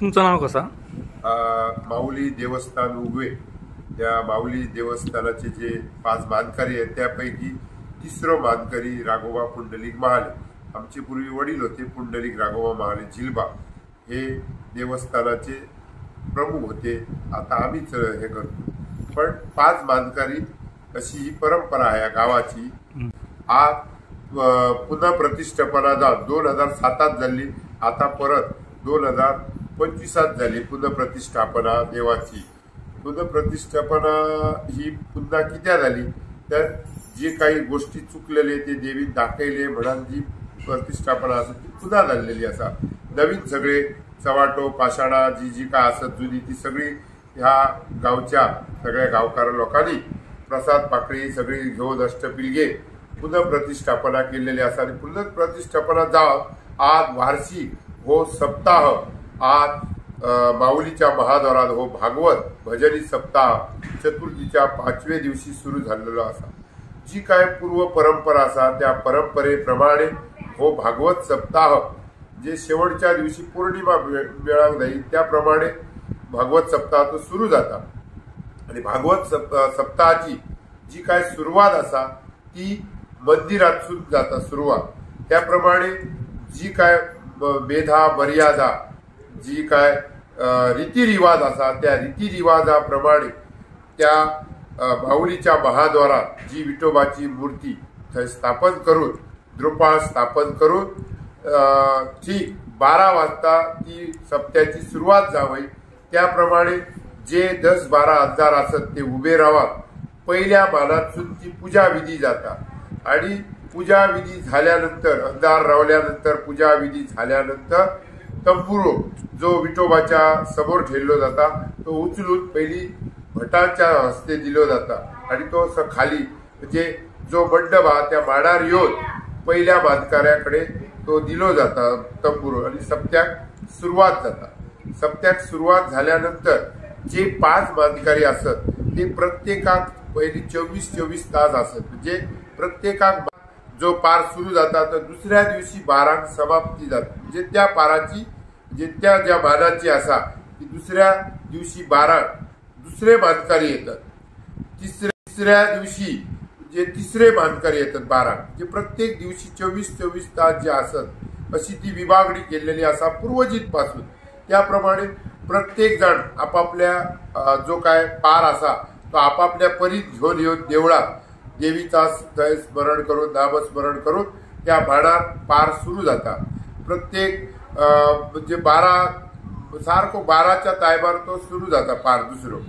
तुमचं नाव कसं? माऊली देवस्थान उगवे। त्या माऊली देवस्थानाचे जे 5 मानकरी आहेत त्यापैकी तिसरं मानकरी राघोबा पुंडलिक महाले। आमचे पूर्वी वडील होते पुंडलिक राघोबा महाले झिलबा, हे देवस्थानाचे प्रमुख होते। आता आम्हीच हे करतो, पण 5 मानकरी अशी ही परंपरा आहे या गावाची। आज पुन्हा प्रतिष्ठापना 2007 झाली, आता परत 2025 झाली पुन्हा प्रतिष्ठापना देवाची। पुन्हा प्रतिष्ठापना ही पुन्हा कित्या झाली तर जे काही गोष्टी चुकलेले ते देवी दाखयले म्हणून जी प्रतिष्ठापना असत ती पुन्हा झालेली असा। नवीन सगळे चवाटो पाषाणा जी काय असत जुनी ती सगळी ह्या गावच्या सगळ्या गावकार लोकांनी प्रसाद पाकळी सगळी घेऊन अष्टपिलगे पुन्हा प्रतिष्ठापना केलेली असा। आणि पुन्हा प्रतिष्ठापना आज वार्षिक हो सप्ताह आज माऊलीच्या महाद्वारात हो भागवत भजनी सप्ताह चतुर्थीच्या 5व्या दिवशी सुरू झालेला असा। जी काय पूर्व परंपरा असा त्या परंपरेप्रमाणे हो भागवत सप्ताह जे शेवटच्या दिवशी पौर्णिमा मेळाक जाईल त्याप्रमाणे भागवत सप्ताह तो सुरू जाता। आणि भागवत सप्ताहाची जी काय सुरुवात असा ती मंदिरातून जाता सुरुवात। त्याप्रमाणे जी काय मेधा मर्यादा जी काय रीतिरिवाज असा त्या रीतिरिवाजाप्रमाणे त्या माऊलीच्या महाद्वारात जी विठोबाची मूर्ती स्थापन करून द्रुपाळ स्थापन करून ठीक 12 वाजता ती सप्त्याची सुरुवात जावी। त्याप्रमाणे जे 10-12 अंधार असत ते उभे राहा। पहिल्या मानातून ती पूजा विधी जाता आणि पूजा विधी झाल्यानंतर अंधार रावल्यानंतर पूजा विधी झाल्यानंतर तंबुरो जो विठोबाच्या समोर ठेवलो जाता तो उचलून पहिली भटांच्या हस्ते दिलो जाता आणि तो खाली म्हणजे जो मंडप आहे त्या मांडार येऊन पहिल्या मानकऱ्याकडे तो दिलो जाता तंबुरो आणि सप्त्याक सुरुवात जाता। सप्त्याक सुरुवात झाल्यानंतर जे 5 मानकरी असत ते प्रत्येकाक पहिली 24 तास असत। म्हणजे प्रत्येकाक जो पार सुरू जाता तर दुसऱ्या दिवशी 12 समाप्ती जाते। म्हणजे त्या पाराची म्हणजे त्या ज्या मानाची असा ती दुसऱ्या दिवशी 12 दुसरे मानकरी येतात। तिसऱ्या दिवशी जे तिसरे मानकरी येतात 12। म्हणजे प्रत्येक दिवशी 24 तास जे असत अशी ती विभागणी केलेली असा पूर्वजीत पासून। त्याप्रमाणे प्रत्येक जण आपापल्या जो काय पार असा तो आपापल्या परीत घेऊन येऊन देवळात देवीचा स्मरण करून नामस्मरण करून त्या मांडार पार सुरू जाता। प्रत्येक म्हणजे 12 सारखो 12च्या टायमार तो सुरू जाता पार दुसरो।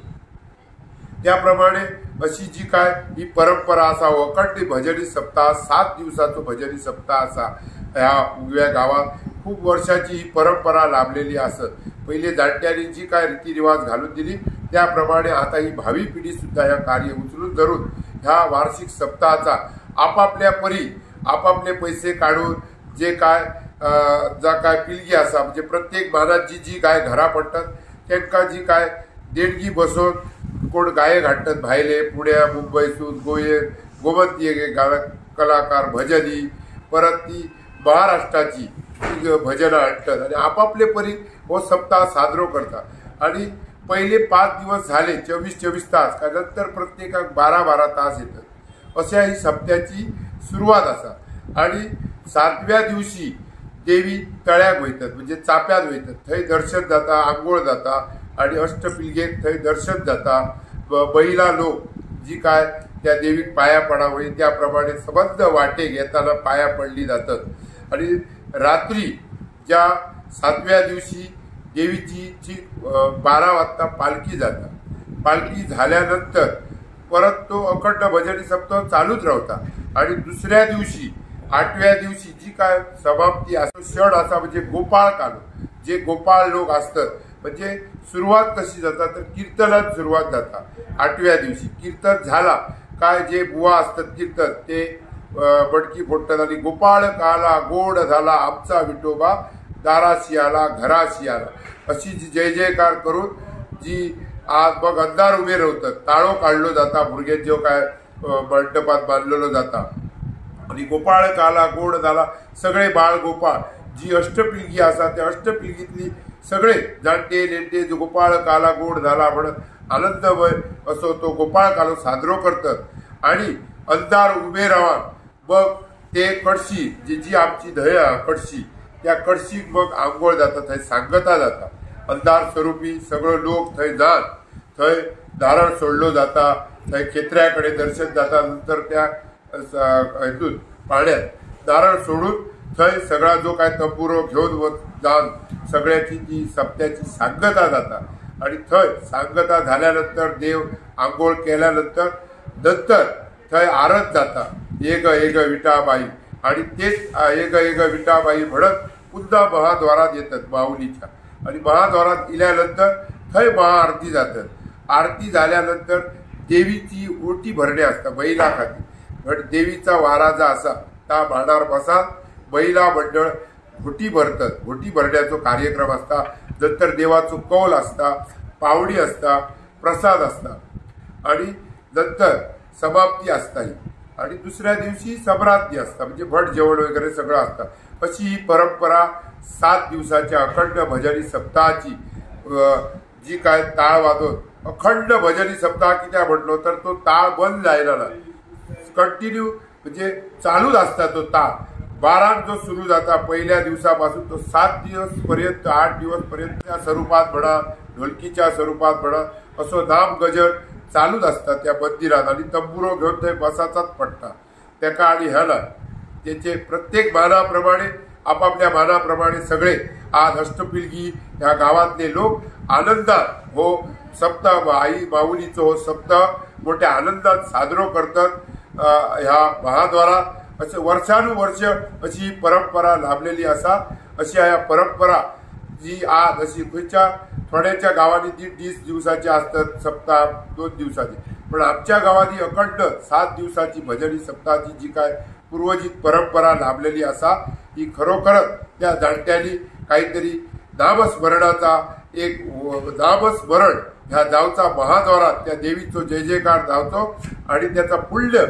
त्याप्रमाणे अशी जी काय ही परंपरा असा अखंड भजनी सप्ताह 7 दिवसाचो भजनी सप्ताह असा ह्या उगव्या गावात खूप वर्षाची ही परंपरा लाभलेली असत। पहिले जाणट्यांनी जी काय रीतिरिवाज घालून दिली त्याप्रमाणे आता ही भावी पिढी सुद्धा या कार्य उचलून धरून ह्या वार्षिक सप्ताहाचा आपापल्या परी आपापले पैसे काढून जे काय जा काय पिलगी असा म्हणजे प्रत्येक मानाची जी काय घरा पडतात त्यांना जी काय देणगी बसवून कोण गायक हाडतात भायले पुण्या मुंबईसून गोमंती कलाकार भजनी परत ती महाराष्ट्राची भजनं हाडतात आणि आपापले परी हो सप्ताह साजरो करतात। आणि पहिले 5 दिवस झाले 24 तास नंतर प्रत्येकाक 12 तास येतात। अशा ही सप्त्याची सुरुवात असा। आणि 7व्या दिवशी देवी तळ्याक वयतात म्हणजे चाप्यात वयतात, थंय दर्शन जाता, आंघोळ जाता आणि अष्टपिलगेक थंय दर्शन जाता। बैला लोक जी काय त्या देवीक पाया पडावे त्याप्रमाणे संबंध वाटेक येताना पाया पडली जातात। आणि रात्री ज्या 7व्या दिवशी देवीची 12 वाजता पालखी जाता। पालखी झाल्यानंतर परत तो अखंड भजनी सप्ताह चालूच राहता। आणि दुसऱ्या दिवशी 8व्या दिवशी जी काय समाप्ती असो क्षण असा म्हणजे गोपाळ कालो जे गोपाळ लोक असतात म्हणजे सुरुवात कशी जाता तर कीर्तनात सुरुवात जाता। 8व्या दिवशी कीर्तन झाला काय जे बुवा असतात कीर्तन ते बडकी फोडतात आणि गोपाळ काला गोड झाला आमचा विठोबा दाराशी आला घराशी आला अशी जी जय जयकार करून जी आज मग अंधार उभे राहतात ताळो काढलो जाता भुरग्यां जो काय मंडपात बांधलेलो जाता आणि गोपाळ काला गोड झाला सगळे बाळ गोपाळ जी अष्टपिळगी आसा त्या अष्टपिळगीतली सगळे जाणटे नेणटे जो गोपाळ काला गोड झाला म्हणत आनंदमय असो तो गोपाळ कालो साजरो करतात आणि अंधार उभे रावन मग ते कडशी जी आमची धया कडशी त्या कडशीक मग आंघोळ जाता थंय सांगता जाता अंधार स्वरूपी सगळो लोक थंय जात थंय नारळ सोडलो जाता थंय केत्र्याकडे दर्शन जाता नंतर त्या हेतून पाण्यात नारळ सोडून थंय सगळा जो काय तंबुरो घेऊन जाऊन सगळ्याची ती सप्त्याची सांगता जाता आणि थंय सांगता झाल्यानंतर देव आंघोळ केल्यानंतर थंय आरत जाता एक एक विटाबाई आणि तेच एक एक विटाबाई म्हणत पुन्हा महाद्वारात येतात माऊलीच्या आणि महाद्वारात इल्यानंतर थंय महाआरती जातात आरती झाल्यानंतर देवीची ओटी भरणे असता बैला खातीर देवीचा वारा जो आसा त्या मांडार बसात बैला मंडळ घोटी भरतात घोटी भरण्याचो कार्यक्रम असता नंतर देवाचो कौल असता पावणी असता प्रसाद असता आणि नंतर समाप्ती असता आणि दुसऱ्या दिवशी सबरात्नी असता म्हणजे भट जेवण वगैरे सगळं असतं अशी ही परंपरा 7 दिवसाच्या अखंड भजनी सप्ताहाची जी काय टाळ वाजवून अखंड भजनी सप्ताह कित्याक म्हटलो तर तो टाळ बंद जायना कंटिन्यू म्हणजे चालूच असता तो टाळ 12 जो सुरू जाता पहिल्या दिवसापासून तो 7 दिवस पर्यंत 8 दिवस पर्यंत स्वरूपात म्हणा ढोलकीच्या स्वरूपात म्हणा असो नाम गजर चालूच असतात त्या मंदिरात आणि तंबुरो घेऊन थंय बसाचाच पडटा तेका आणि ह्याला त्याचे प्रत्येक मानाप्रमाणे आपापल्या मानाप्रमाणे सगळे आज अष्टपिळगी ह्या गावातले लोक आनंदात हो सप्ताह आई माऊलीचो हो सप्ताह मोठ्या आनंदात साजरो करतात ह्या महाद्वारात असे वर्षानुवर्ष अशी परंपरा लाभलेली असा अशी ह्या परंपरा जी आज अशी खंयच्या थोड्याच्या गावांनी 1.5 दिवसाची असतात सप्ताह 2 दिवसाची पण आमच्या गावांनी अखंड 7 दिवसाची भजनी सप्ताहाची जी काय पूर्वजीत परंपरा लाभलेली असा ही खरोखरच त्या जाणट्यांनी काहीतरी नामस्मरणाचा एक नामस्मरण ह्या जावचा महाद्वारात त्या देवीचो जय जयकार जावचो आणि त्याचा पुण्य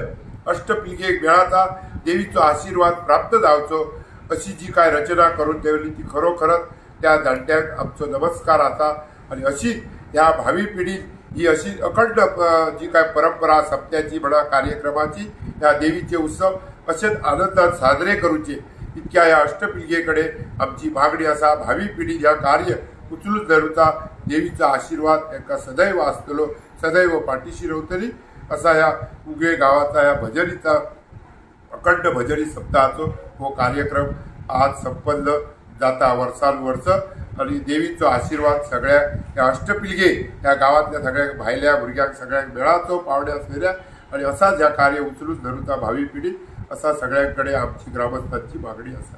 अष्टपिळगेक मेळाचा देवीचो आशीर्वाद प्राप्त जावचो अशी जी काय रचना करून ठेवली ती खरोखरच त्या जाणट्यांक आमचो नमस्कार आता आणि अशी ह्या भावी पिढीत ही अशी अखंड जी काय परंपरा सप्त्याची म्हणा कार्यक्रमाची ह्या देवीचे उत्सव असेच आनंदात साजरे करूचे इतक्या ह्या अष्टपिळगेकडे आमची मागणी असा भावी पिढी ह्या कार्य उचलून धरूचा देवीचा आशीर्वाद त्यांना सदैव आसतलो सदैव पाठीशी रावतली असा ह्या उगे गावाचा ह्या भजनीचा अखंड भजनी सप्ताहाचो हो कार्यक्रम आज संपन्न जाता वर्षानुवर्ष आणि देवीचो आशीर्वाद सगळ्या ह्या अष्टपिळगे ह्या गावातल्या सगळ्या भायल्या भुरग्यांक सगळ्यांक मेळाचो पावड्या फेऱ्या आणि असाच ह्या कार्य उचलून धरूचा भावी पिढी असा सगळ्यांकडे आमची ग्रामस्थांची मागणी असा।